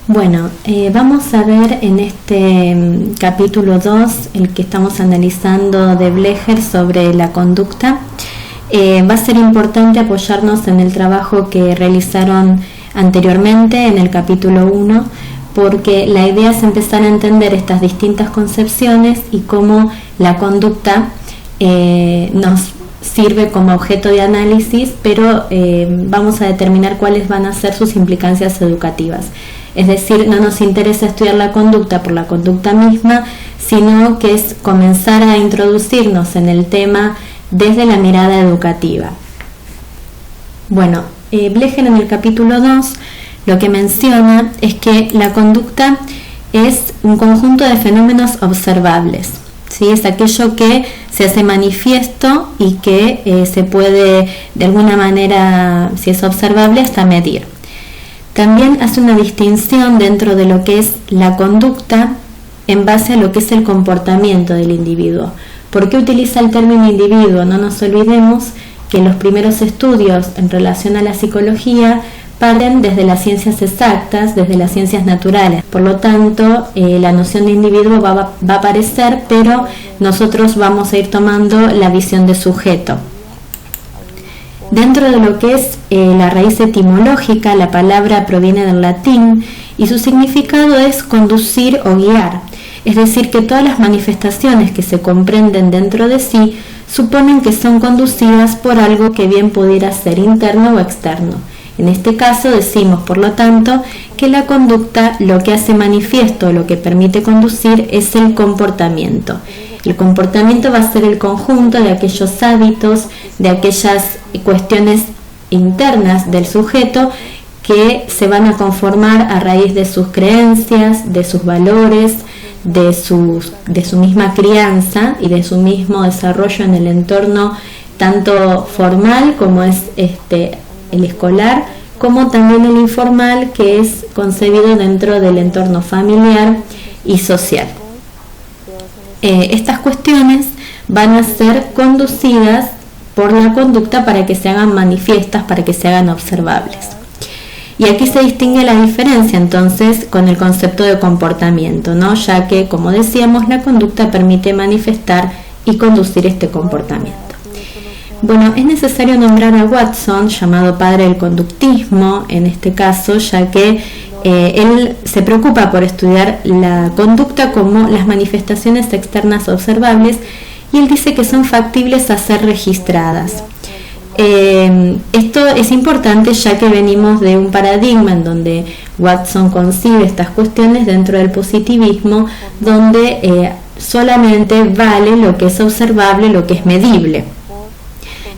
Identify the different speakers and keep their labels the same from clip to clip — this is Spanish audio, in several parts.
Speaker 1: Bueno, vamos a ver en este capítulo 2, el que estamos analizando de Blecher sobre la conducta. Va a ser importante apoyarnos en el trabajo que realizaron anteriormente en el capítulo 1, porque la idea es empezar a entender estas distintas concepciones y cómo la conducta nos sirve como objeto de análisis, pero vamos a determinar cuáles van a ser sus implicancias educativas. Es decir, no nos interesa estudiar la conducta por la conducta misma, sino que es comenzar a introducirnos en el tema desde la mirada educativa. Bueno, Blecher en el capítulo 2 lo que menciona es que la conducta es un conjunto de fenómenos observables, ¿sí? Es aquello que se hace manifiesto y que se puede de alguna manera, si es observable, hasta medir. También hace una distinción dentro de lo que es la conducta en base a lo que es el comportamiento del individuo. ¿Por qué utiliza el término individuo? No nos olvidemos que los primeros estudios en relación a la psicología parten desde las ciencias exactas, desde las ciencias naturales. Por lo tanto, la noción de individuo va a aparecer, pero nosotros vamos a ir tomando la visión de sujeto. Dentro de lo que es la raíz etimológica, la palabra proviene del latín y su significado es conducir o guiar. Es decir, que todas las manifestaciones que se comprenden dentro de sí suponen que son conducidas por algo que bien pudiera ser interno o externo. En este caso decimos, por lo tanto, que la conducta lo que hace manifiesto, lo que permite conducir es el comportamiento. El comportamiento va a ser el conjunto de aquellos hábitos, de aquellas cuestiones internas del sujeto que se van a conformar a raíz de sus creencias, de sus valores, de su misma crianza y de su mismo desarrollo en el entorno tanto formal como es el escolar, como también el informal, que es concebido dentro del entorno familiar y social. Estas cuestiones van a ser conducidas por la conducta para que se hagan manifiestas, para que se hagan observables. Y aquí se distingue la diferencia entonces con el concepto de comportamiento, ¿no? Ya que, como decíamos, la conducta permite manifestar y conducir este comportamiento. Bueno, es necesario nombrar a Watson, llamado padre del conductismo, en este caso, ya que él se preocupa por estudiar la conducta como las manifestaciones externas observables, y él dice que son factibles a ser registradas. Esto es importante ya que venimos de un paradigma en donde Watson concibe estas cuestiones dentro del positivismo, donde solamente vale lo que es observable, lo que es medible.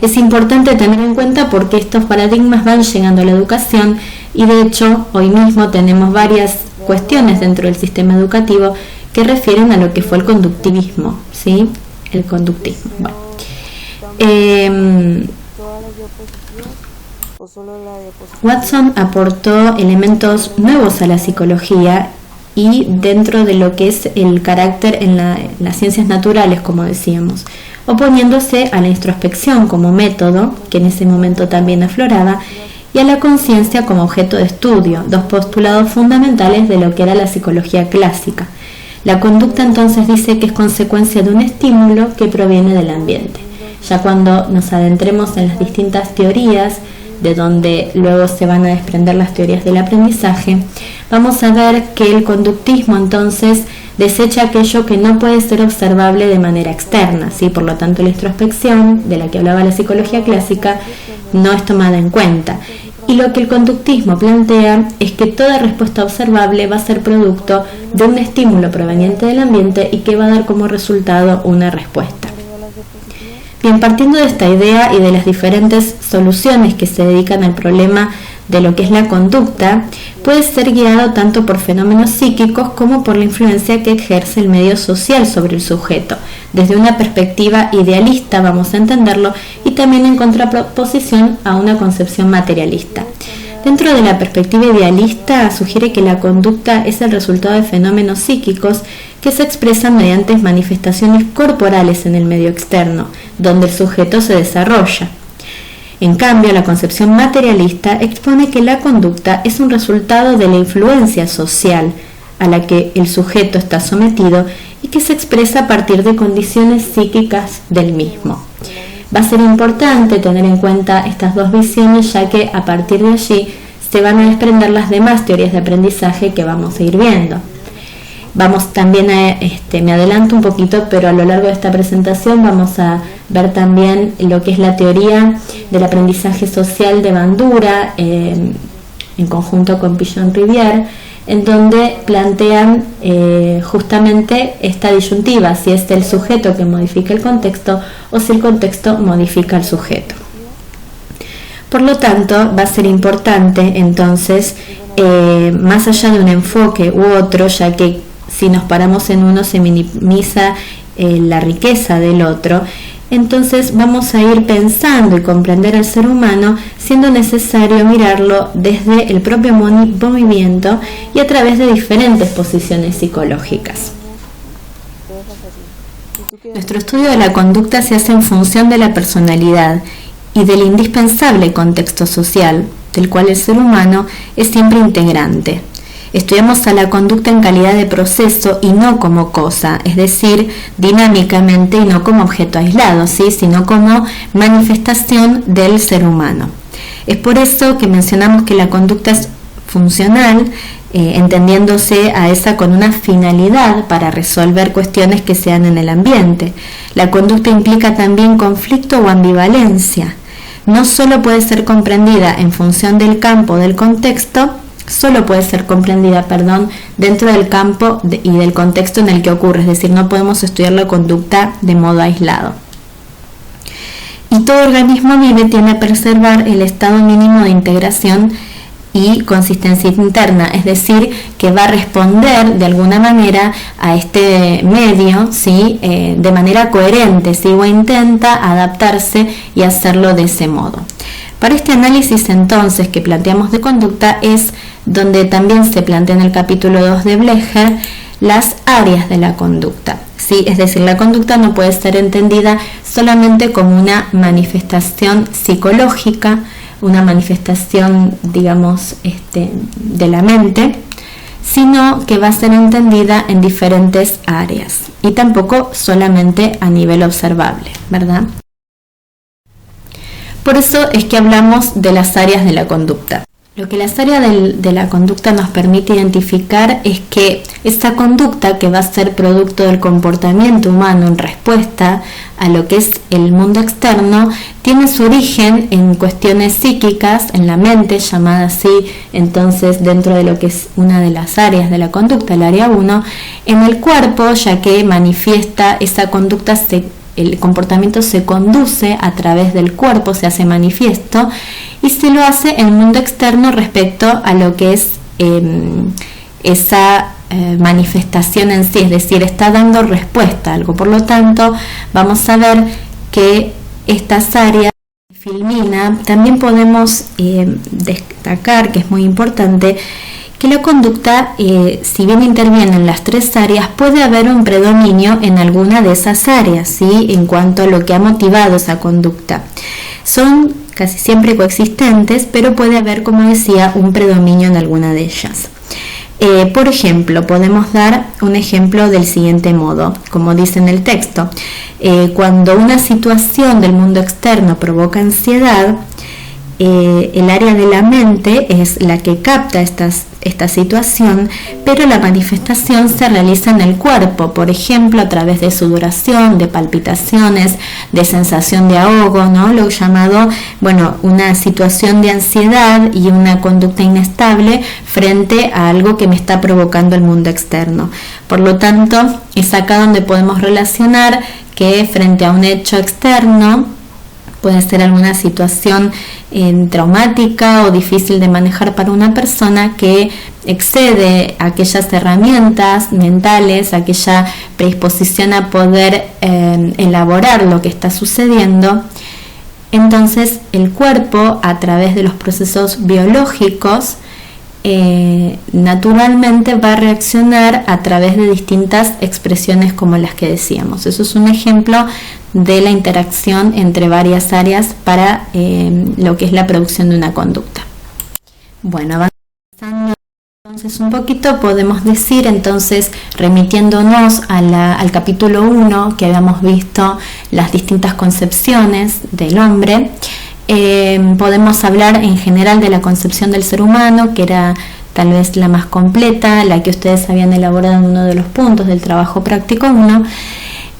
Speaker 1: Es importante tener en cuenta porque estos paradigmas van llegando a la educación y de hecho hoy mismo tenemos varias cuestiones dentro del sistema educativo que refieren a lo que fue el conductivismo, ¿sí? El conductismo. Bueno. Watson aportó elementos nuevos a la psicología y dentro de lo que es el carácter en las ciencias naturales, como decíamos, oponiéndose a la introspección como método, que en ese momento también afloraba, y a la conciencia como objeto de estudio, dos postulados fundamentales de lo que era la psicología clásica. La conducta entonces dice que es consecuencia de un estímulo que proviene del ambiente. Ya cuando nos adentremos en las distintas teorías, de donde luego se van a desprender las teorías del aprendizaje, vamos a ver que el conductismo entonces desecha aquello que no puede ser observable de manera externa, ¿sí? Por lo tanto, la introspección, de la que hablaba la psicología clásica, no es tomada en cuenta. Y lo que el conductismo plantea es que toda respuesta observable va a ser producto de un estímulo proveniente del ambiente y que va a dar como resultado una respuesta. Bien, partiendo de esta idea y de las diferentes soluciones que se dedican al problema de lo que es la conducta, puede ser guiado tanto por fenómenos psíquicos como por la influencia que ejerce el medio social sobre el sujeto, desde una perspectiva idealista, vamos a entenderlo, y también en contraposición a una concepción materialista. Dentro de la perspectiva idealista, sugiere que la conducta es el resultado de fenómenos psíquicos que se expresan mediante manifestaciones corporales en el medio externo, donde el sujeto se desarrolla. En cambio, la concepción materialista expone que la conducta es un resultado de la influencia social a la que el sujeto está sometido y que se expresa a partir de condiciones psíquicas del mismo. Va a ser importante tener en cuenta estas dos visiones, ya que a partir de allí se van a desprender las demás teorías de aprendizaje que vamos a ir viendo. Vamos también a, me adelanto un poquito, pero a lo largo de esta presentación vamos a ver también lo que es la teoría del aprendizaje social de Bandura, en conjunto con Pigeon-Rivière, en donde plantean justamente esta disyuntiva, si es el sujeto que modifica el contexto o si el contexto modifica al sujeto. Por lo tanto, va a ser importante entonces, más allá de un enfoque u otro, ya que si nos paramos en uno se minimiza la riqueza del otro, entonces vamos a ir pensando y comprender al ser humano, siendo necesario mirarlo desde el propio movimiento y a través de diferentes posiciones psicológicas. Nuestro estudio de la conducta se hace en función de la personalidad y del indispensable contexto social, del cual el ser humano es siempre integrante. Estudiamos a la conducta en calidad de proceso y no como cosa, es decir, dinámicamente y no como objeto aislado, ¿sí? Sino como manifestación del ser humano. Es por eso que mencionamos que la conducta es funcional, entendiéndose a esa con una finalidad para resolver cuestiones que sean en el ambiente. La conducta implica también conflicto o ambivalencia. No solo puede ser comprendida en función del campo del contexto, dentro del campo y del contexto en el que ocurre, es decir, no podemos estudiar la conducta de modo aislado. Y todo organismo vive tiene a preservar el estado mínimo de integración y consistencia interna, es decir, que va a responder de alguna manera a este medio, ¿sí? De manera coherente, ¿sí? O intenta adaptarse y hacerlo de ese modo. Para este análisis entonces que planteamos de conducta es donde también se plantea en el capítulo 2 de Blecher las áreas de la conducta, ¿sí? Es decir, la conducta no puede ser entendida solamente como una manifestación psicológica, una manifestación, digamos, de la mente, sino que va a ser entendida en diferentes áreas y tampoco solamente a nivel observable, ¿verdad? Por eso es que hablamos de las áreas de la conducta. Lo que las áreas de la conducta nos permite identificar es que esta conducta, que va a ser producto del comportamiento humano en respuesta a lo que es el mundo externo, tiene su origen en cuestiones psíquicas, en la mente, llamada así entonces dentro de lo que es una de las áreas de la conducta, el área 1, en el cuerpo, ya que manifiesta esa conducta, el comportamiento se conduce a través del cuerpo, se hace manifiesto y se lo hace en el mundo externo respecto a lo que es esa manifestación en sí, es decir, está dando respuesta a algo. Por lo tanto, vamos a ver que estas áreas de Filmina también podemos destacar, que es muy importante, que la conducta, si bien interviene en las tres áreas, puede haber un predominio en alguna de esas áreas, ¿sí? En cuanto a lo que ha motivado esa conducta. Son casi siempre coexistentes, pero puede haber, como decía, un predominio en alguna de ellas. Por ejemplo, podemos dar un ejemplo del siguiente modo, como dice en el texto. Cuando una situación del mundo externo provoca ansiedad, el área de la mente es la que capta esta situación, pero la manifestación se realiza en el cuerpo, por ejemplo, a través de sudoración, de palpitaciones, de sensación de ahogo, ¿no? Lo llamado, una situación de ansiedad y una conducta inestable frente a algo que me está provocando el mundo externo. Por lo tanto, es acá donde podemos relacionar que frente a un hecho externo, puede ser alguna situación traumática o difícil de manejar para una persona que excede aquellas herramientas mentales, aquella predisposición a poder elaborar lo que está sucediendo. Entonces el cuerpo, a través de los procesos biológicos, naturalmente va a reaccionar a través de distintas expresiones como las que decíamos. Eso es un ejemplo de la interacción entre varias áreas para lo que es la producción de una conducta. Bueno, avanzando entonces un poquito, podemos decir entonces, remitiéndonos al capítulo 1, que habíamos visto las distintas concepciones del hombre, podemos hablar en general de la concepción del ser humano, que era tal vez la más completa, la que ustedes habían elaborado en uno de los puntos del trabajo práctico 1,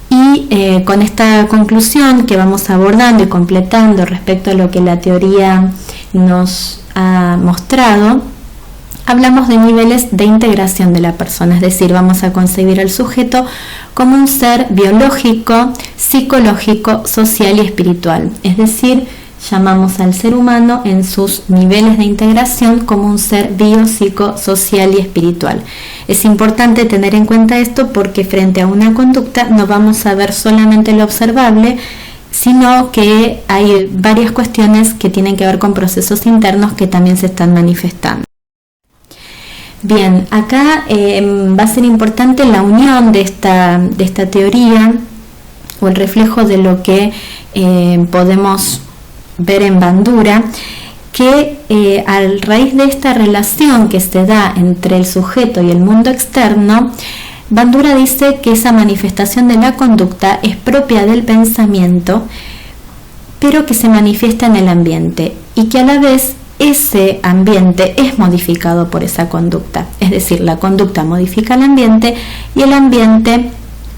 Speaker 1: y con esta conclusión que vamos abordando y completando respecto a lo que la teoría nos ha mostrado, hablamos de niveles de integración de la persona, es decir, vamos a concebir al sujeto como un ser biológico, psicológico, social y espiritual, es decir, llamamos al ser humano en sus niveles de integración como un ser biopsico, social y espiritual. Es importante tener en cuenta esto porque frente a una conducta no vamos a ver solamente lo observable, sino que hay varias cuestiones que tienen que ver con procesos internos que también se están manifestando. Bien, acá va a ser importante la unión de esta teoría o el reflejo de lo que podemos ver en Bandura, que a raíz de esta relación que se da entre el sujeto y el mundo externo, Bandura dice que esa manifestación de la conducta es propia del pensamiento, pero que se manifiesta en el ambiente y que a la vez ese ambiente es modificado por esa conducta. Es decir, la conducta modifica el ambiente y el ambiente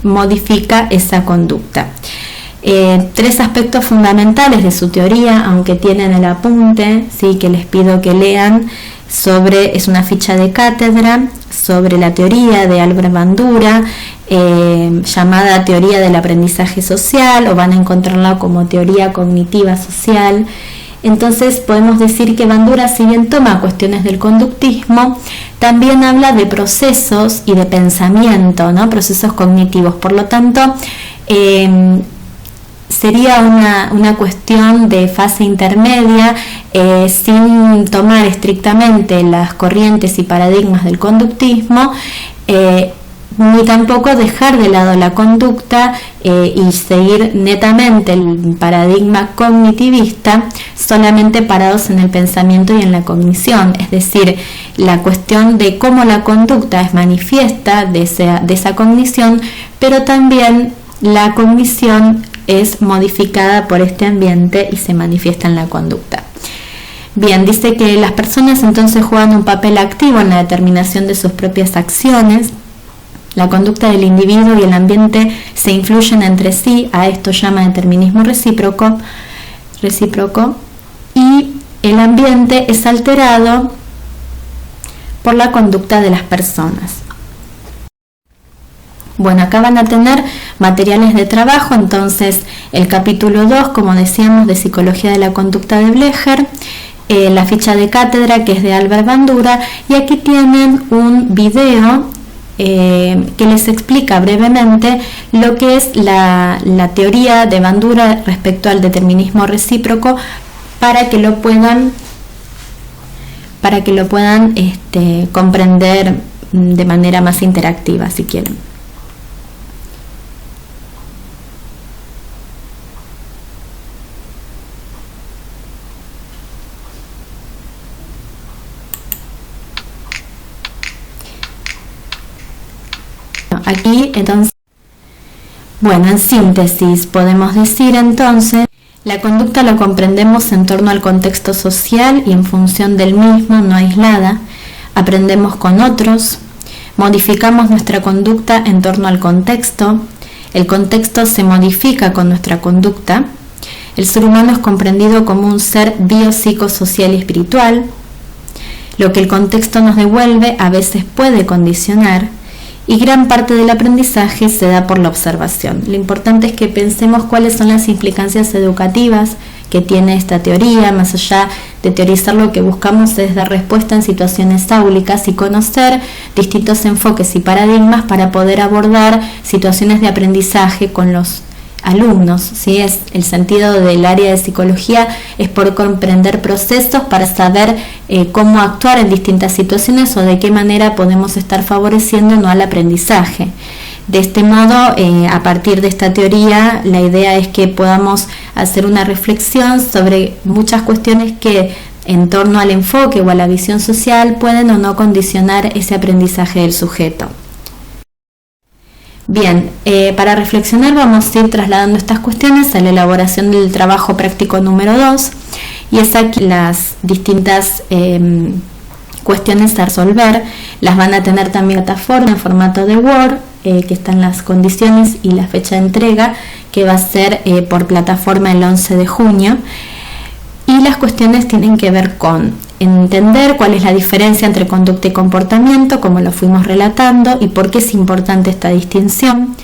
Speaker 1: modifica esa conducta. Tres aspectos fundamentales de su teoría, aunque tienen el apunte, sí, que les pido que lean, es una ficha de cátedra sobre la teoría de Albert Bandura, llamada teoría del aprendizaje social, o van a encontrarla como teoría cognitiva social. Entonces podemos decir que Bandura, si bien toma cuestiones del conductismo, también habla de procesos y de pensamiento, ¿no? Procesos cognitivos. Por lo tanto, sería una cuestión de fase intermedia, sin tomar estrictamente las corrientes y paradigmas del conductismo, ni tampoco dejar de lado la conducta y seguir netamente el paradigma cognitivista, solamente parados en el pensamiento y en la cognición. Es decir, la cuestión de cómo la conducta es manifiesta de esa cognición, pero también la cognición es modificada por este ambiente y se manifiesta en la conducta. Bien, dice que las personas entonces juegan un papel activo en la determinación de sus propias acciones. La conducta del individuo y el ambiente se influyen entre sí, a esto llama determinismo recíproco, y el ambiente es alterado por la conducta de las personas. Bueno, acá van a tener materiales de trabajo, entonces el capítulo 2, como decíamos, de Psicología de la Conducta de Blecher, la ficha de cátedra que es de Albert Bandura, y aquí tienen un video que les explica brevemente lo que es la teoría de Bandura respecto al determinismo recíproco, para que lo puedan comprender de manera más interactiva, si quieren. Aquí, entonces, bueno, en síntesis, podemos decir entonces, la conducta la comprendemos en torno al contexto social y en función del mismo, no aislada. Aprendemos con otros, modificamos nuestra conducta en torno al contexto, el contexto se modifica con nuestra conducta. El ser humano es comprendido como un ser biopsicosocial y espiritual. Lo que el contexto nos devuelve a veces puede condicionar, y gran parte del aprendizaje se da por la observación. Lo importante es que pensemos cuáles son las implicancias educativas que tiene esta teoría. Más allá de teorizar, lo que buscamos es dar respuesta en situaciones áulicas y conocer distintos enfoques y paradigmas para poder abordar situaciones de aprendizaje con los alumnos, ¿sí? Es el sentido del área de psicología, es por comprender procesos para saber cómo actuar en distintas situaciones o de qué manera podemos estar favoreciendo no al aprendizaje. De este modo, a partir de esta teoría, la idea es que podamos hacer una reflexión sobre muchas cuestiones que en torno al enfoque o a la visión social pueden o no condicionar ese aprendizaje del sujeto. Bien, para reflexionar vamos a ir trasladando estas cuestiones a la elaboración del trabajo práctico número 2, y es aquí las distintas cuestiones a resolver. Las van a tener también plataforma en formato de Word, que están las condiciones y la fecha de entrega, que va a ser por plataforma el 11 de junio. Y las cuestiones tienen que ver con entender cuál es la diferencia entre conducta y comportamiento, como lo fuimos relatando, y por qué es importante esta distinción.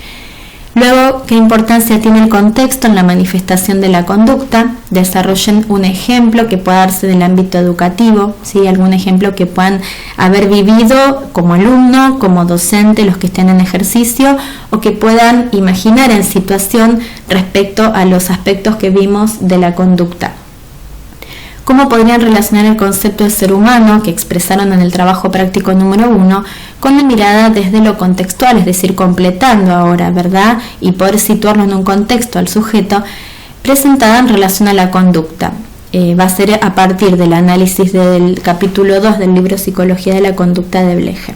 Speaker 1: Luego, qué importancia tiene el contexto en la manifestación de la conducta. Desarrollen un ejemplo que pueda darse del ámbito educativo, ¿sí? Algún ejemplo que puedan haber vivido como alumno, como docente, los que estén en ejercicio, o que puedan imaginar en situación respecto a los aspectos que vimos de la conducta. ¿Cómo podrían relacionar el concepto de ser humano que expresaron en el trabajo práctico número 1 con la mirada desde lo contextual, es decir, completando ahora, ¿verdad? Y poder situarlo en un contexto al sujeto, presentada en relación a la conducta. Va a ser a partir del análisis del capítulo 2 del libro Psicología de la Conducta de Blecher.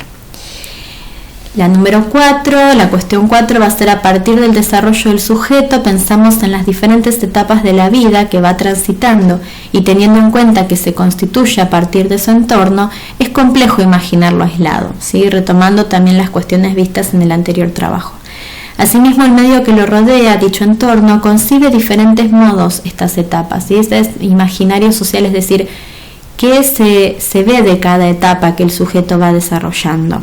Speaker 1: La número 4, la cuestión 4 va a ser a partir del desarrollo del sujeto, pensamos en las diferentes etapas de la vida que va transitando y teniendo en cuenta que se constituye a partir de su entorno, es complejo imaginarlo aislado, ¿sí? Retomando también las cuestiones vistas en el anterior trabajo. Asimismo, el medio que lo rodea, dicho entorno, concibe diferentes modos estas etapas, ¿sí? Este es imaginario social, es decir, qué se ve de cada etapa que el sujeto va desarrollando.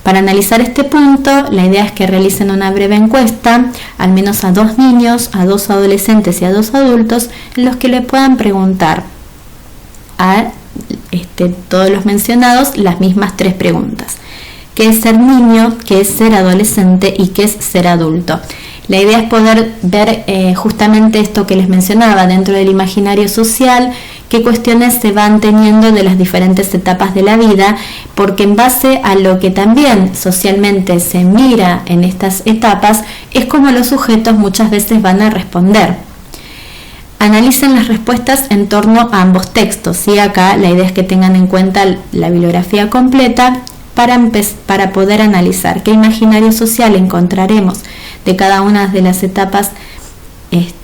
Speaker 1: Para analizar este punto, la idea es que realicen una breve encuesta, al menos a 2 niños, a 2 adolescentes y a 2 adultos, en los que le puedan preguntar a todos los mencionados las mismas 3 preguntas. ¿Qué es ser niño? ¿Qué es ser adolescente? ¿Y qué es ser adulto? La idea es poder ver justamente esto que les mencionaba dentro del imaginario social, qué cuestiones se van teniendo de las diferentes etapas de la vida, porque en base a lo que también socialmente se mira en estas etapas, es como los sujetos muchas veces van a responder. Analicen las respuestas en torno a ambos textos, ¿sí? Acá la idea es que tengan en cuenta la bibliografía completa para poder analizar qué imaginario social encontraremos de cada una de las etapas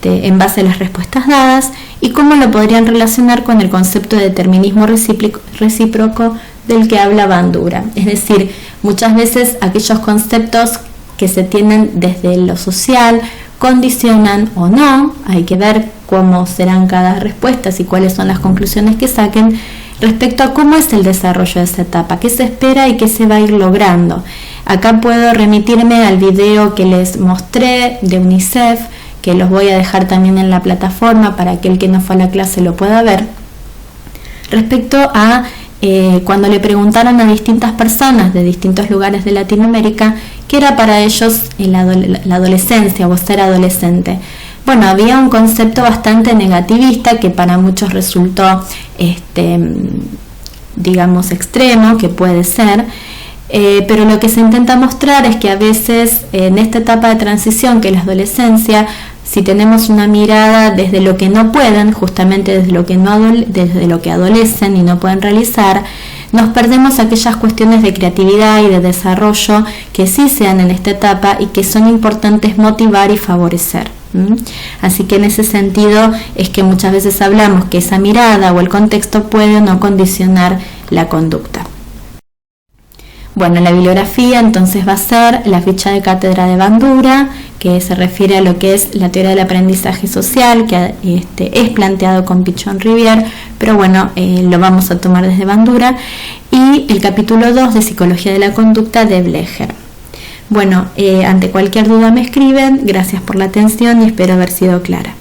Speaker 1: en base a las respuestas dadas y cómo lo podrían relacionar con el concepto de determinismo recíproco del que habla Bandura. Es decir, muchas veces aquellos conceptos que se tienen desde lo social condicionan o no, hay que ver cómo serán cada respuesta y cuáles son las conclusiones que saquen respecto a cómo es el desarrollo de esa etapa, qué se espera y qué se va a ir logrando. Acá puedo remitirme al video que les mostré de UNICEF, que los voy a dejar también en la plataforma para que el que no fue a la clase lo pueda ver, respecto a cuando le preguntaron a distintas personas de distintos lugares de Latinoamérica qué era para ellos la adolescencia o ser adolescente. Bueno, había un concepto bastante negativista que para muchos resultó, digamos, extremo, que puede ser, pero lo que se intenta mostrar es que a veces en esta etapa de transición que es la adolescencia, si tenemos una mirada desde lo que no pueden, justamente desde lo que adolecen y no pueden realizar, nos perdemos aquellas cuestiones de creatividad y de desarrollo que sí se dan en esta etapa y que son importantes motivar y favorecer. Así que en ese sentido es que muchas veces hablamos que esa mirada o el contexto puede o no condicionar la conducta. Bueno, la bibliografía entonces va a ser la ficha de cátedra de Bandura, que se refiere a lo que es la teoría del aprendizaje social, que es planteado con Pichon-Rivière, pero bueno, lo vamos a tomar desde Bandura, y el capítulo 2 de Psicología de la Conducta de Blecher. Bueno, ante cualquier duda me escriben, gracias por la atención y espero haber sido clara.